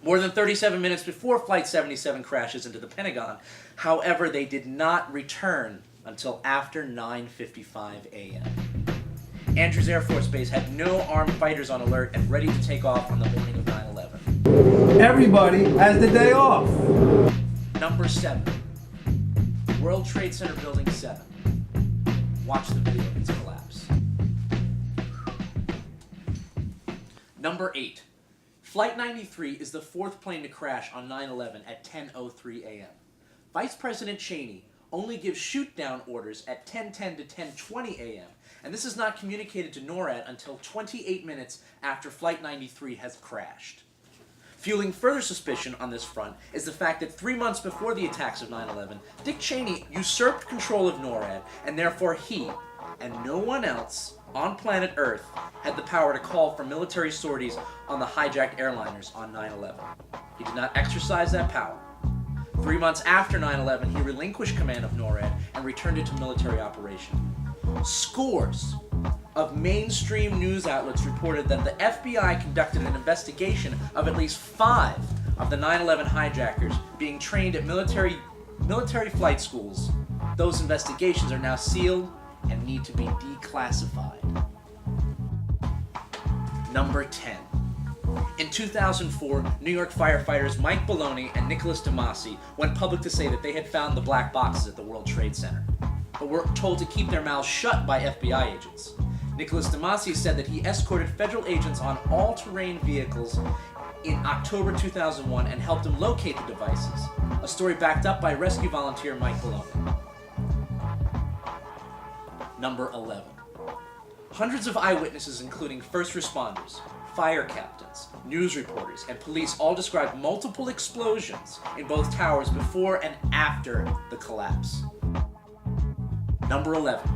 more than 37 minutes before Flight 77 crashes into the Pentagon. However, they did not return until after 9:55 a.m. Andrews Air Force Base had no armed fighters on alert and ready to take off on the morning of 9/11. Everybody has the day off. Number 7. World Trade Center Building 7. Watch the video of its collapse. Number 8. Flight 93 is the 4th plane to crash on 9/11 at 10:03 a.m. Vice President Cheney only gives shoot-down orders at 10:10 to 10:20 a.m., and this is not communicated to NORAD until 28 minutes after Flight 93 has crashed. Fueling further suspicion on this front is the fact that 3 months before the attacks of 9/11, Dick Cheney usurped control of NORAD, and therefore he, and no one else on planet Earth, had the power to call for military sorties on the hijacked airliners on 9/11. He did not exercise that power. 3 months after 9/11, he relinquished command of NORAD and returned it to military operation. Scores of mainstream news outlets reported that the FBI conducted an investigation of at least 5 of the 9/11 hijackers being trained at military flight schools. Those investigations are now sealed and need to be declassified. Number 10. In 2004, New York firefighters Mike Baloney and Nicholas DeMasi went public to say that they had found the black boxes at the World Trade Center, but were told to keep their mouths shut by FBI agents. Nicholas DeMasi said that he escorted federal agents on all-terrain vehicles in October 2001 and helped them locate the devices, a story backed up by rescue volunteer Mike Baloney. Number 11. Hundreds of eyewitnesses, including first responders, fire captains, news reporters, and police all described multiple explosions in both towers before and after the collapse. Number 11.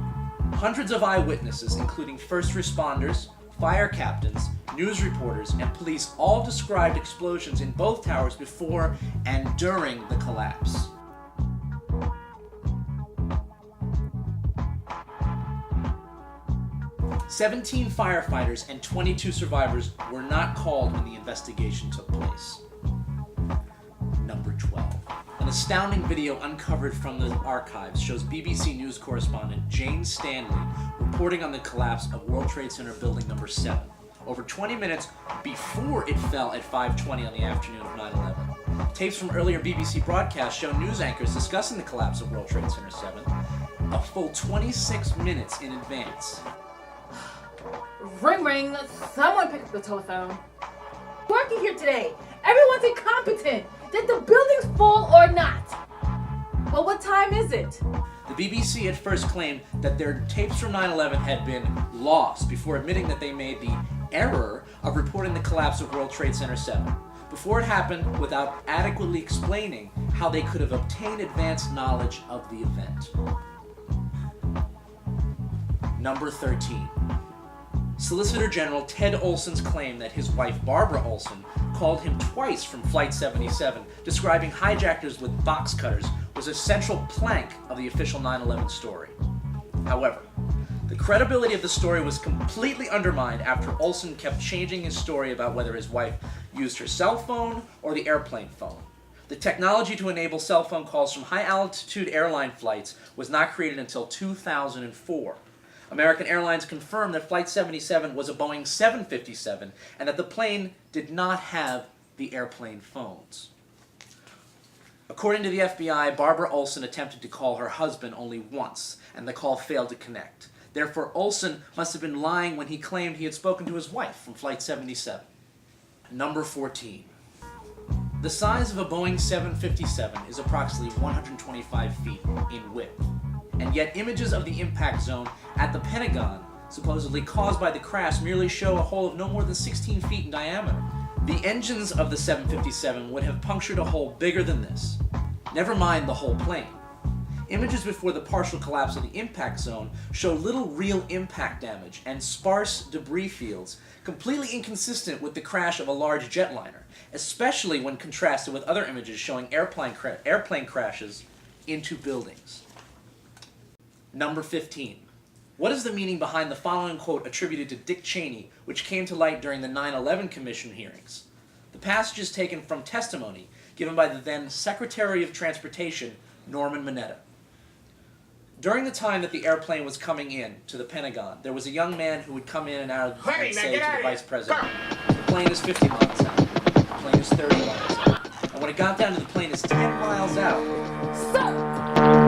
Hundreds of eyewitnesses, including first responders, fire captains, news reporters, and police all described explosions in both towers before and during the collapse. "17 firefighters and 22 survivors were not called when the investigation took place." Number 12. An astounding video uncovered from the archives shows BBC News correspondent Jane Stanley reporting on the collapse of World Trade Center Building Number 7, over 20 minutes before it fell at 5:20 on the afternoon of 9/11. Tapes from earlier BBC broadcasts show news anchors discussing the collapse of World Trade Center 7 a full 26 minutes in advance. Ring ring, someone pick up the telephone. Working here today. Everyone's incompetent. Did the buildings fall or not? But what time is it? The BBC at first claimed that their tapes from 9/11 had been lost before admitting that they made the error of reporting the collapse of World Trade Center 7 before it happened without adequately explaining how they could have obtained advanced knowledge of the event. Number 13. Solicitor General Ted Olson's claim that his wife Barbara Olson called him twice from Flight 77, describing hijackers with box cutters, was a central plank of the official 9/11 story. However, the credibility of the story was completely undermined after Olson kept changing his story about whether his wife used her cell phone or the airplane phone. The technology to enable cell phone calls from high-altitude airline flights was not created until 2004. American Airlines confirmed that Flight 77 was a Boeing 757 and that the plane did not have the airplane phones. According to the FBI, Barbara Olson attempted to call her husband only once, and the call failed to connect. Therefore, Olson must have been lying when he claimed he had spoken to his wife from Flight 77. Number 14. The size of a Boeing 757 is approximately 125 feet in width, and yet images of the impact zone at the Pentagon, supposedly caused by the crash, merely show a hole of no more than 16 feet in diameter. The engines of the 757 would have punctured a hole bigger than this, never mind the whole plane. Images before the partial collapse of the impact zone show little real impact damage and sparse debris fields, completely inconsistent with the crash of a large jetliner, especially when contrasted with other images showing airplane crashes into buildings. Number 15. What is the meaning behind the following quote attributed to Dick Cheney, which came to light during the 9/11 Commission hearings? The The passage is taken from testimony given by the then Secretary of Transportation, Norman Mineta. During the time that the airplane was coming in to the Pentagon, there was a young man who would come in and out and say to the Vice President, "The plane is 50 miles out. The plane is 30 miles out." And when it got down to the plane is 10 miles out, Sir,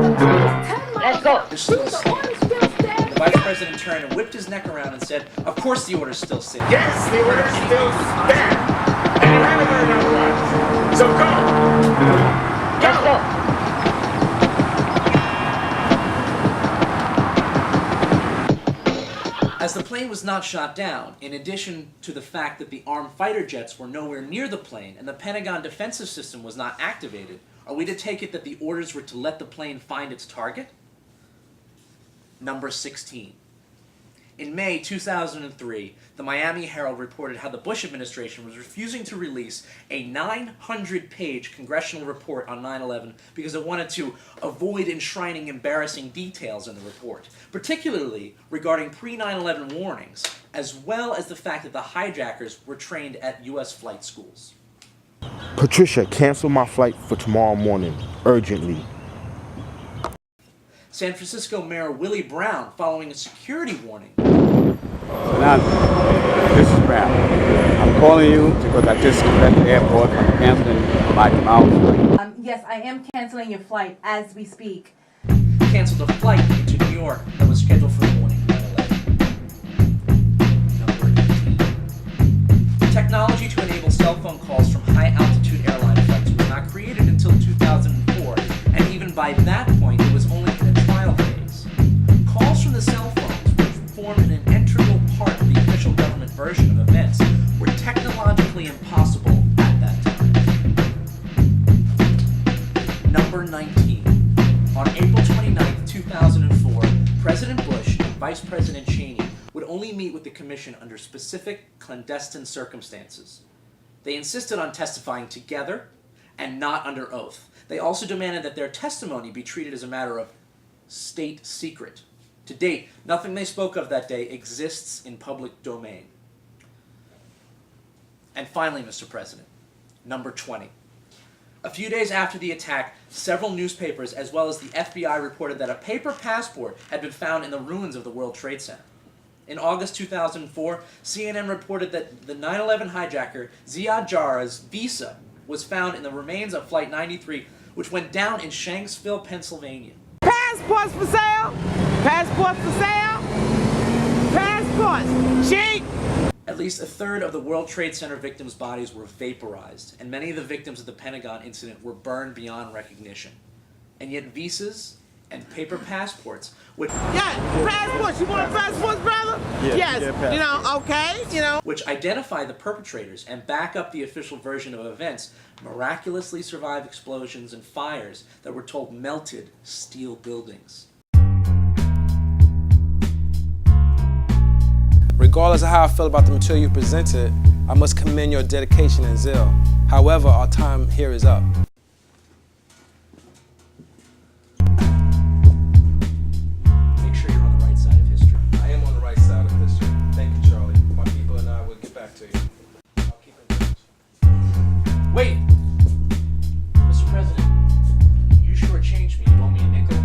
the plane is 10 miles Let's go. out. they're still The standing. order's still standing. The Vice President turned and whipped his neck around and said, "Of course the order's still standing." Yes, the order still stands. And you haven't heard otherwise. So go. Let's go. As the plane was not shot down, in addition to the fact that the armed fighter jets were nowhere near the plane and the Pentagon defensive system was not activated, are we to take it that the orders were to let the plane find its target? Number 16. In May 2003, the Miami Herald reported how the Bush administration was refusing to release a 900-page congressional report on 9/11 because it wanted to avoid enshrining embarrassing details in the report, particularly regarding pre-9/11 warnings, as well as the fact that the hijackers were trained at U.S. flight schools. Patricia, cancel my flight for tomorrow morning, urgently. San Francisco Mayor Willie Brown, following a security warning, So now, this is Brown. I'm calling you because I just left the airport. I'm canceling my tomorrow's flight. Yes, I am canceling your flight as we speak. canceled a flight into New York that was scheduled for the morning of 9/11. Number 18. The technology to enable cell phone calls from high-altitude airline flights was not created until 2004, and even by that point, it was only in a trial phase. Calls from the cell phones, which formed an integral part of the official government version of events, were technologically impossible at that time. Number 19. On April 29, 2004, President Bush and Vice President Sheen would only meet with the Commission under specific clandestine circumstances. They insisted on testifying together and not under oath. They also demanded that their testimony be treated as a matter of state secret. To date, nothing they spoke of that day exists in public domain. And finally, Mr. President, number 20. A few days after the attack, several newspapers as well as the FBI reported that a paper passport had been found in the ruins of the World Trade Center. In August 2004, CNN reported that the 9/11 hijacker Ziad Jarrah's visa was found in the remains of Flight 93, which went down in Shanksville, Pennsylvania. Passports for sale! Passports for sale! Passports! Cheap! At least a third of the World Trade Center victims' bodies were vaporized, and many of the victims of the Pentagon incident were burned beyond recognition. And yet visas and paper passports would... Yeah, passports! You want passports, brother? Yes. You know, okay, you know. which identify the perpetrators and back up the official version of events, miraculously survive explosions and fires that were told melted steel buildings. Regardless of how I feel about the material you presented, I must commend your dedication and zeal. However, our time here is up. Make sure you're on the right side of history. I am on the right side of history. Thank you, Charlie. My people and I will get back to you. I'll keep in touch. Wait! Mr. President, you shortchanged me. You owe me a nickel?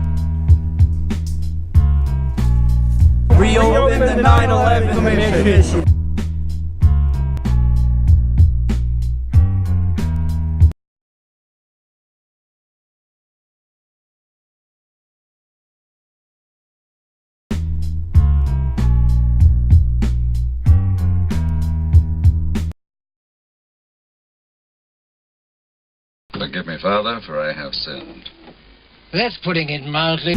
Reopen the 9/11 Commission. Forgive me, Father, for I have sinned. That's putting it mildly.